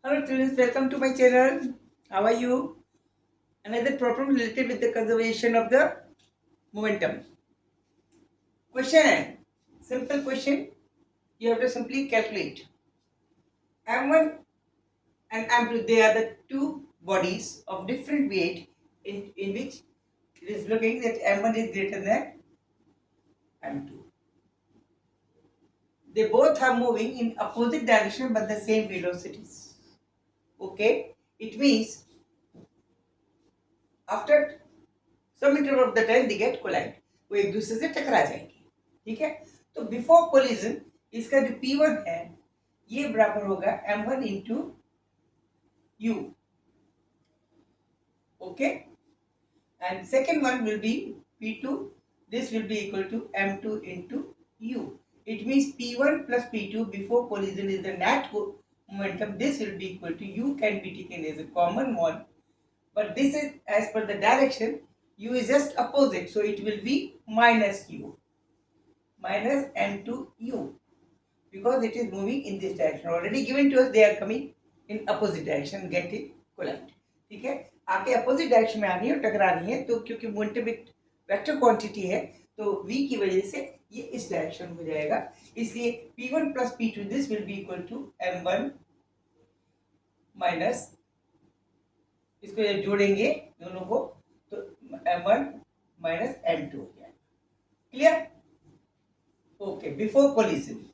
Hello students, welcome to my channel. How are you? Another problem related with the conservation of the momentum. Question and simple question. You have to simply calculate. M1 and M2, they are the two bodies of different weight in which it is looking that M1 is greater than M2. They both are moving in opposite direction but the same velocities. Okay? It means after some interval of the time they get collide, वो एक दूसरे से टकरा जाएंगे. ठीक है. तो before collision इसका जो P1 है ये बराबर होगा M1 into U. Okay. And second one will be P2. This will be equal to M2 into U. It means P1 plus P2 before collision is the net momentum. This will be equal to U can be taken as a common one. But this is as per the direction. U is just opposite. So it will be minus U. Minus M2U. Because it is moving in this direction. Already given to us, they are coming in opposite direction. Get it collide. ठीक है. आके opposite direction में आ रही है और टकरा रही है. तो क्योंकि मोमेंटम एक वेक्टर क्वांटिटी है तो v की वजह से ये इस डायरेक्शन में हो जाएगा. इसलिए p1 plus p2 this will be equal to m1 minus, इसको जब जोड़ेंगे दोनों को तो m1 माइनस m2 हो जाएगा. Clear. Okay. Before collision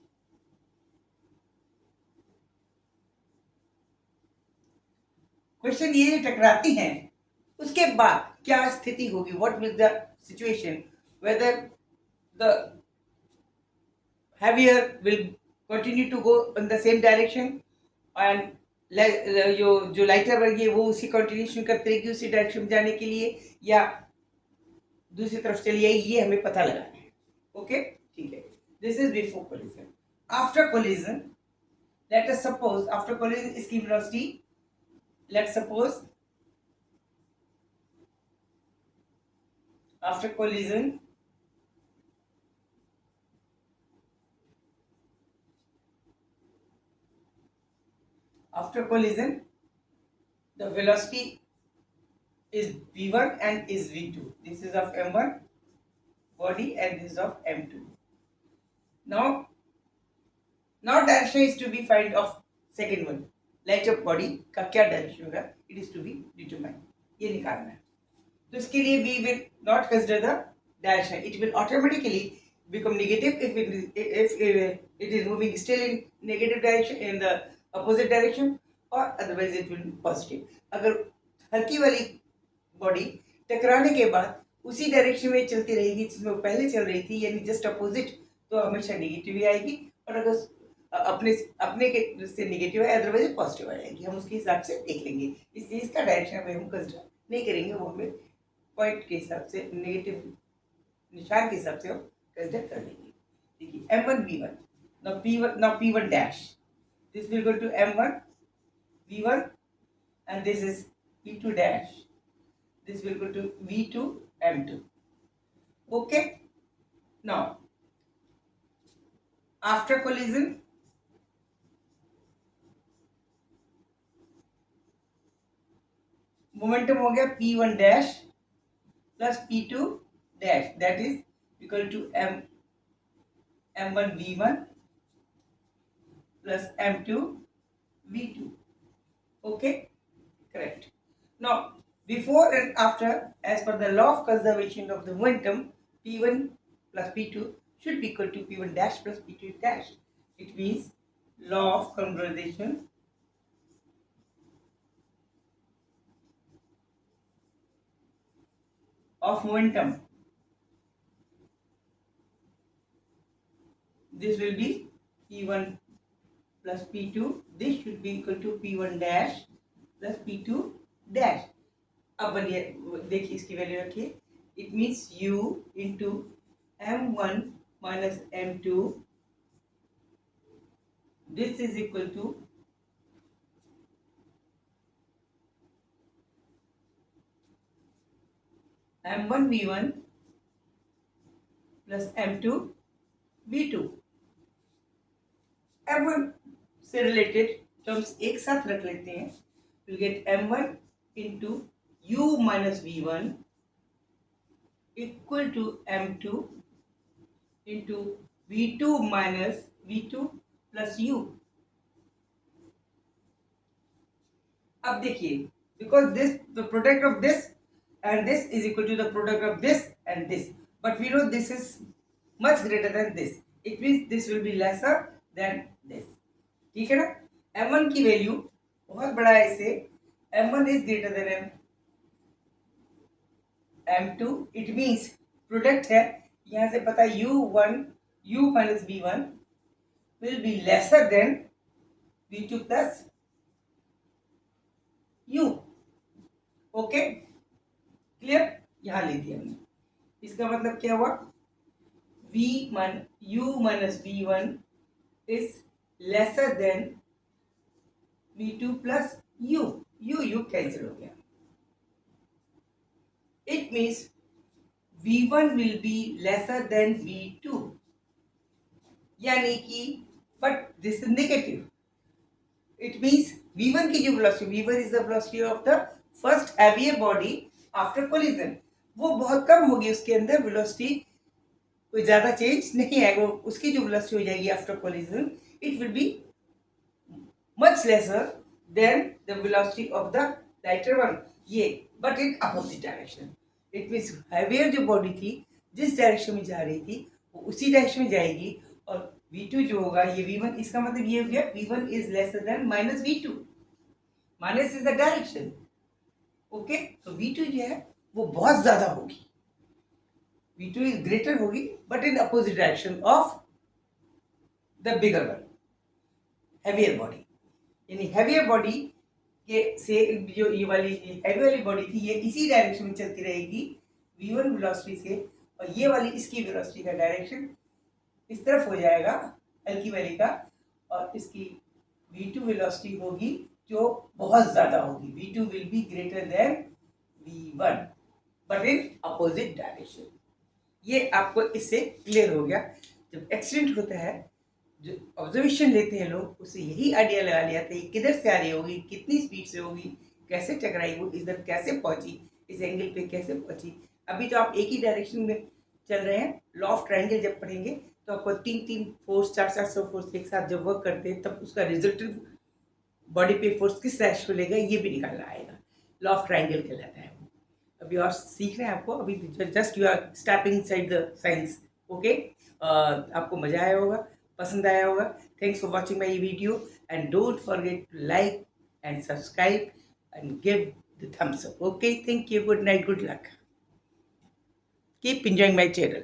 question ये टकराती हैं उसके बाद क्या स्थिति होगी. What will the situation, whether the heavier will continue to go in the same direction and जो लाइटर वर्ग है वो उसी कंटिन्यूशन करते रहेगी उसी डायरेक्शन में जाने के लिए या दूसरी तरफ चली जाएगी, ये हमें पता लगाना है. ओके. ठीक है. This is before collision. After collision let us suppose after collision इसकी velocity let's suppose after collision the velocity is v1 and is v2. This is of m1 body and this is of m2. Now direction is to be find of second one. Light of body का क्या direction होगा, it is to be determine. ये निकालना है. तो इसके लिए we will not consider the direction. It will automatically become negative if it is moving still in negative direction in the opposite direction or otherwise it will be positive. अगर हल्की वाली body टकराने के बाद उसी डायरेक्शन में चलती रहेगी जिसमें वो पहले चल रही थी यानी जस्ट अपोजिट तो हमेशा नेगेटिव ही आएगी. और अगर अपने अपने के से नेगेटिव है अदरवाइज पॉजिटिव आ जाएगी. हम उसके हिसाब से देख लेंगे. इसलिए इसका डायरेक्शन अभी हम कंसिडर नहीं करेंगे. वो हमें पॉइंट के हिसाब से नेगेटिव निशान के हिसाब से हम कंसिडर कर लेंगे. देखिए m1 v1. now p1 dash. This will go to m1 v1 and this is p2 dash. This will go to v2 m2. Okay. Now after collision momentum हो गया p1 dash plus p2 dash that is equal to m1 v1 plus m2 v2. Okay. Correct. Now before and after as per the law of conservation of the momentum p1 plus p2 should be equal to p1 dash plus p2 dash. It means law of conservation of momentum. This will be p1 plus p2. This should be equal to p1 dash plus p2 dash. अब देखिए इसकी value रखिए. It means u into m1 minus m2. This is equal to m1 v1 plus m2 v2. m1 से related terms एक साथ रख लेते हैं, will get m1 into u minus v1 equal to m2 into v2 minus v2 plus u. अब देखिए, because this the product of this and this is equal to the product of this and this, but we know this is much greater than this, it means this will be lesser than this. ठीक है ना. m1 की value बहुत बड़ा है, इसे m1 is greater than m2, it means product है, यहां से पता है u1 u minus v1 will be lesser than v2 plus u. Okay, clear. यहां ले दिया हमने, इसका मतलब क्या हुआ, u minus v1 is lesser than v2 plus u. u cancel हो गया. It means v1 will be lesser than v2, यानी कि but this is negative. It means v1 की जो velocity, v1 is the velocity of the first heavier body after collision, वो बहुत कम होगी, उसके अंदर वेलोसिटी कोई ज्यादा चेंज नहीं आएगा, उसकी जो वेलोसिटी हो जाएगी after collision, it will be much lesser than the velocity of the lighter one. ये but in opposite direction. It means heavier जो बॉडी थी जिस डायरेक्शन में जा रही थी वो उसी डायरेक्शन में जाएगी, और v2 जो होगा ये v1, इसका मतलब ये हो गया v1 is lesser than minus v2. Minus is the direction. Okay, तो v2 जो है वो बहुत ज्यादा होगी, v2 इज ग्रेटर होगी but in opposite direction of the bigger one, heavier body. यानी हैवियर बॉडी के से जो ये वाली हैवी वाली बॉडी थी ये इसी डायरेक्शन में चलती रहेगी v1 वेलोसिटी से, और ये वाली इसकी वेलोसिटी का डायरेक्शन इस तरफ हो जाएगा हल्की वाली का, और इसकी v2 वेलोसिटी होगी जो बहुत ज्यादा होगी, v2 will be greater than v1 but in opposite direction. ये आपको इससे क्लियर हो गया. जब एक्सीडेंट होता है, जो ऑब्जर्वेशन लेते हैं लोग, उससे यही आइडिया लगा लिया था ये किधर से आ रही होगी, कितनी स्पीड से होगी, कैसे टकराई, वो इधर कैसे पहुंची, इस एंगल पे कैसे पहुंची. अभी तो आप एक ही डायरेक्शन में चल रहे हैं. लॉ ऑफ ट्रायंगल जब पढ़ेंगे तो आपको 3 फोर्स 4 फोर्स एक साथ जब वर्क करते हैं तब उसका रिजल्टेंट बॉडी पे फोर्स किस डायरेक्शन लेगा ये भी निकालना आएगा. लॉ ऑफ ट्रायंगल कहलाता है. अभी और सीख रहे हैं आपको, अभी just you are stepping inside the science. Okay, आपको मजा आया होगा, पसंद आया होगा. Thanks for watching my video and don't forget to like and subscribe and give the thumbs up. Okay, thank you, good night, good luck, keep enjoying my channel.